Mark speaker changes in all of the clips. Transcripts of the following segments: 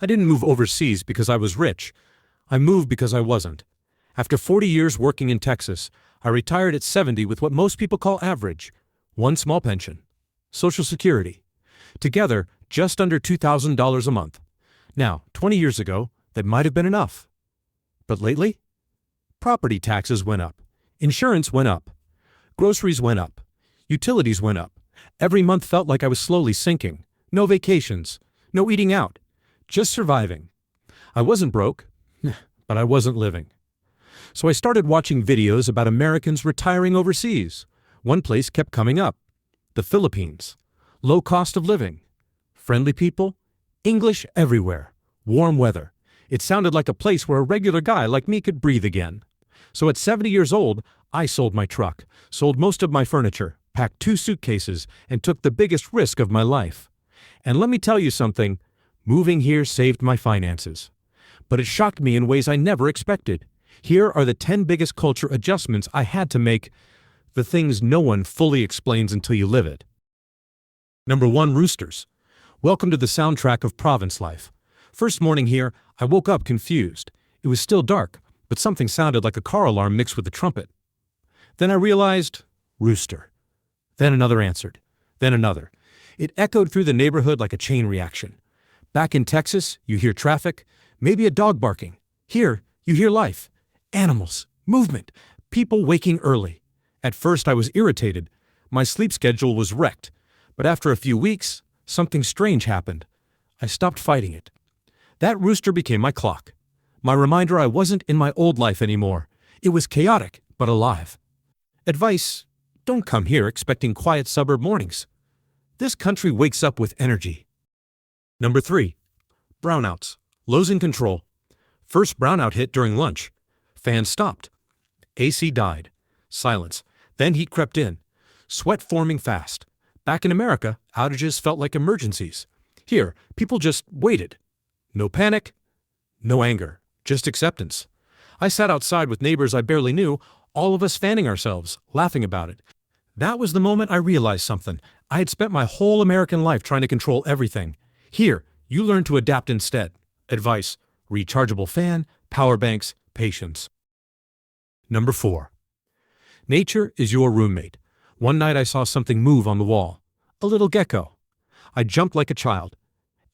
Speaker 1: I didn't move overseas because I was rich. I moved because I wasn't. After 40 years working in Texas, I retired at 70 with what most people call average. One small pension. Social Security. Together, just under $2,000 a month. Now, 20 years ago, that might have been enough. But lately? Property taxes went up. Insurance went up. Groceries went up. Utilities went up. Every month felt like I was slowly sinking. No vacations. No eating out. Just surviving. I wasn't broke, but I wasn't living. So I started watching videos about Americans retiring overseas. One place kept coming up. The Philippines. Low cost of living. Friendly people. English everywhere. Warm weather. It sounded like a place where a regular guy like me could breathe again. So at 70 years old, I sold my truck, sold most of my furniture, packed 2 suitcases, and took the biggest risk of my life. And let me tell you something, moving here saved my finances. But it shocked me in ways I never expected. Here are the 10 biggest culture adjustments I had to make, the things no one fully explains until you live it. Number 1, roosters. Welcome to the soundtrack of province life. First morning here, I woke up confused. It was still dark, but something sounded like a car alarm mixed with a trumpet. Then I realized, rooster. Then another answered. Then another. It echoed through the neighborhood like a chain reaction. Back in Texas, you hear traffic, maybe a dog barking. Here, you hear life. Animals, movement, people waking early. At first I was irritated. My sleep schedule was wrecked. But after a few weeks, something strange happened. I stopped fighting it. That rooster became my clock. My reminder I wasn't in my old life anymore. It was chaotic, but alive. Advice: don't come here expecting quiet suburb mornings. This country wakes up with energy. Number 3. Brownouts. Losing control. First brownout hit during lunch. Fan stopped. AC died. Silence. Then heat crept in. Sweat forming fast. Back in America, outages felt like emergencies. Here, people just waited. No panic, no anger, just acceptance. I sat outside with neighbors I barely knew, all of us fanning ourselves, laughing about it. That was the moment I realized something. I had spent my whole American life trying to control everything. Here, you learn to adapt instead. Advice: rechargeable fan, power banks, patience. Number 4. Nature is your roommate. One night I saw something move on the wall. A little gecko. I jumped like a child.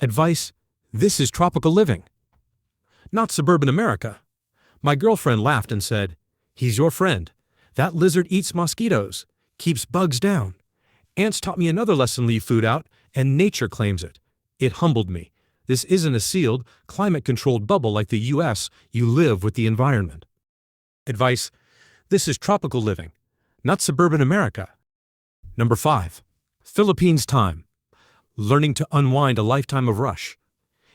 Speaker 1: Advice: this is tropical living. Not suburban America. My girlfriend laughed and said, "He's your friend. That lizard eats mosquitoes, keeps bugs down. Ants taught me another lesson: leave food out, and nature claims it." It humbled me. This isn't a sealed, climate-controlled bubble like the US. You live with the environment. Advice: this is tropical living, not suburban America. Number 5. Philippines time. Learning to unwind a lifetime of rush.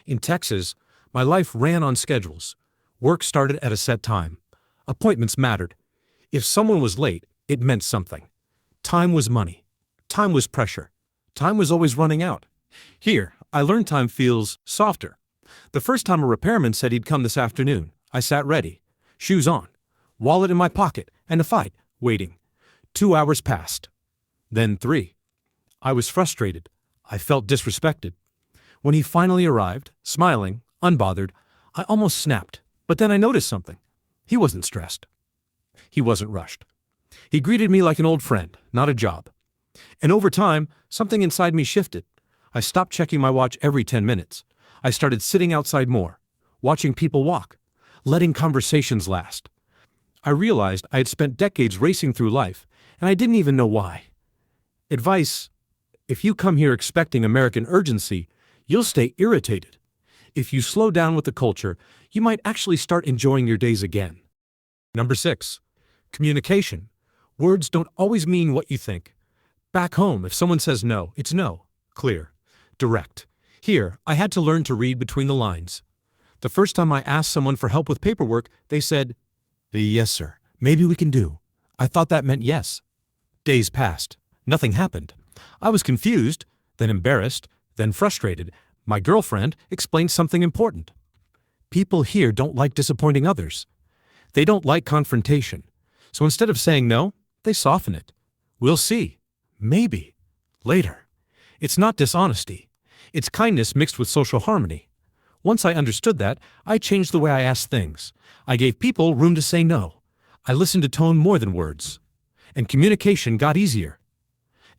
Speaker 1: In Texas, my life ran on schedules. Work started at a set time. Appointments mattered. If someone was late, it meant something. Time was money. Time was pressure. Time was always running out. Here, I learned time feels softer. The first time a repairman said he'd come this afternoon, I sat ready. Shoes on. Wallet in my pocket, and a fight, waiting. 2 hours passed. Then 3. I was frustrated. I felt disrespected. When he finally arrived, smiling, unbothered, I almost snapped. But then I noticed something. He wasn't stressed. He wasn't rushed. He greeted me like an old friend, not a job. And over time, something inside me shifted. I stopped checking my watch every 10 minutes. I started sitting outside more, watching people walk, letting conversations last. I realized I had spent decades racing through life, and I didn't even know why. Advice: if you come here expecting American urgency, you'll stay irritated. If you slow down with the culture, you might actually start enjoying your days again. Number 6. Communication. Words don't always mean what you think. Back home, if someone says no, it's no. Clear. Direct. Here, I had to learn to read between the lines. The first time I asked someone for help with paperwork, they said, "Yes, sir. Maybe we can do." I thought that meant yes. Days passed. Nothing happened. I was confused, then embarrassed, then frustrated. My girlfriend explained something important. People here don't like disappointing others. They don't like confrontation. So instead of saying no, they soften it. "We'll see. Maybe. Later." It's not dishonesty. It's kindness mixed with social harmony. Once I understood that, I changed the way I asked things. I gave people room to say no. I listened to tone more than words. And communication got easier.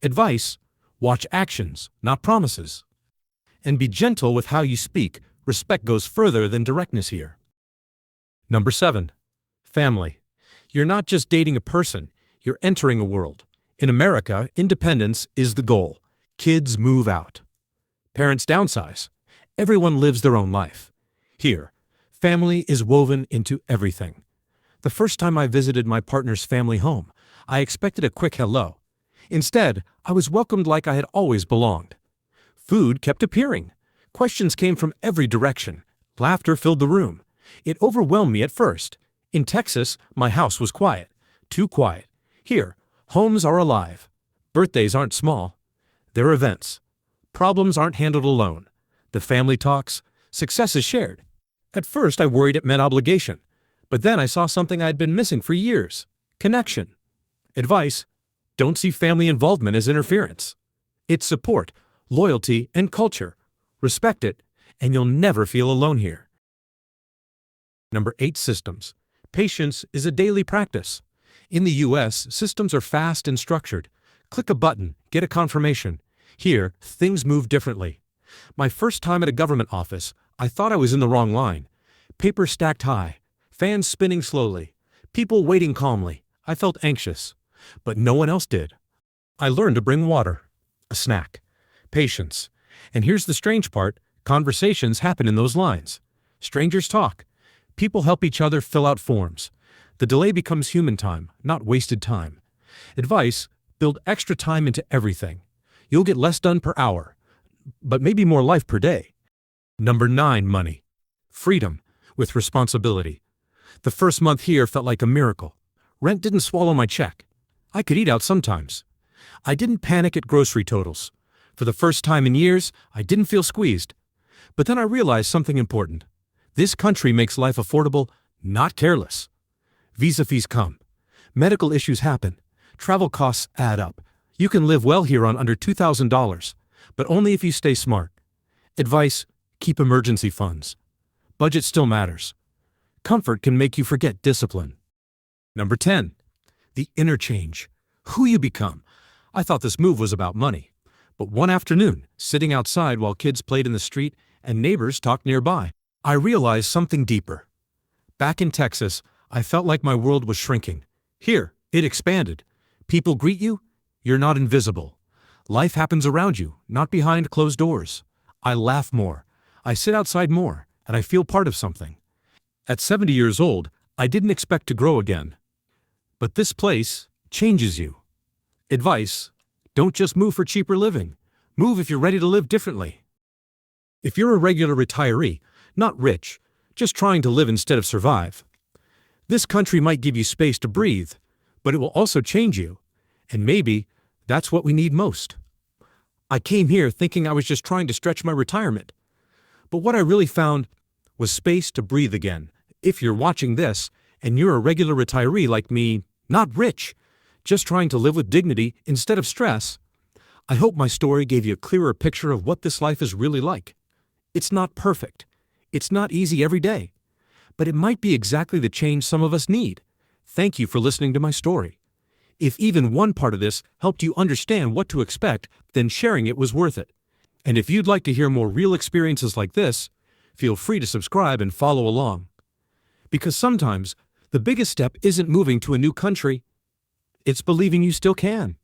Speaker 1: Advice: watch actions, not promises. And be gentle with how you speak. Respect goes further than directness here. Number 7. Family. You're not just dating a person, you're entering a world. In America, independence is the goal. Kids move out. Parents downsize. Everyone lives their own life. Here, family is woven into everything. The first time I visited my partner's family home, I expected a quick hello. Instead, I was welcomed like I had always belonged. Food kept appearing. Questions came from every direction. Laughter filled the room. It overwhelmed me at first. In Texas, my house was quiet. Too quiet. Here, homes are alive. Birthdays aren't small. They're events. Problems aren't handled alone. The family talks. Success is shared. At first, I worried it meant obligation. But then I saw something I'd been missing for years. Connection. Advice: don't see family involvement as interference. It's support, loyalty, and culture. Respect it, and you'll never feel alone here. Number 8. Systems. Patience is a daily practice. In the US, systems are fast and structured. Click a button, get a confirmation. Here, things move differently. My first time at a government office, I thought I was in the wrong line. Paper stacked high, fans spinning slowly, people waiting calmly. I felt anxious, but no one else did. I learned to bring water, a snack, patience. And here's the strange part: conversations happen in those lines. Strangers talk. People help each other fill out forms. The delay becomes human time, not wasted time. Advice: build extra time into everything. You'll get less done per hour, but maybe more life per day. Number 9. Money. Freedom with responsibility. The first month here felt like a miracle. Rent didn't swallow my check. I could eat out sometimes. I didn't panic at grocery totals. For the first time in years, I didn't feel squeezed. But then I realized something important. This country makes life affordable, not careless. Visa fees come. Medical issues happen. Travel costs add up. You can live well here on under $2,000, but only if you stay smart. Advice: keep emergency funds. Budget still matters. Comfort can make you forget discipline. Number 10. The interchange. Who you become. I thought this move was about money. But one afternoon, sitting outside while kids played in the street and neighbors talked nearby, I realized something deeper. Back in Texas, I felt like my world was shrinking. Here, it expanded. People greet you. You're not invisible. Life happens around you, not behind closed doors. I laugh more. I sit outside more, and I feel part of something. At 70 years old, I didn't expect to grow again. But this place changes you. Advice: don't just move for cheaper living. Move if you're ready to live differently. If you're a regular retiree, not rich, just trying to live instead of survive, this country might give you space to breathe, but it will also change you. And maybe that's what we need most. I came here thinking I was just trying to stretch my retirement. But what I really found was space to breathe again. If you're watching this and you're a regular retiree like me, not rich, just trying to live with dignity instead of stress, I hope my story gave you a clearer picture of what this life is really like. It's not perfect. It's not easy every day. But it might be exactly the change some of us need. Thank you for listening to my story. If even one part of this helped you understand what to expect, then sharing it was worth it. And if you'd like to hear more real experiences like this, feel free to subscribe and follow along. Because sometimes, the biggest step isn't moving to a new country, it's believing you still can.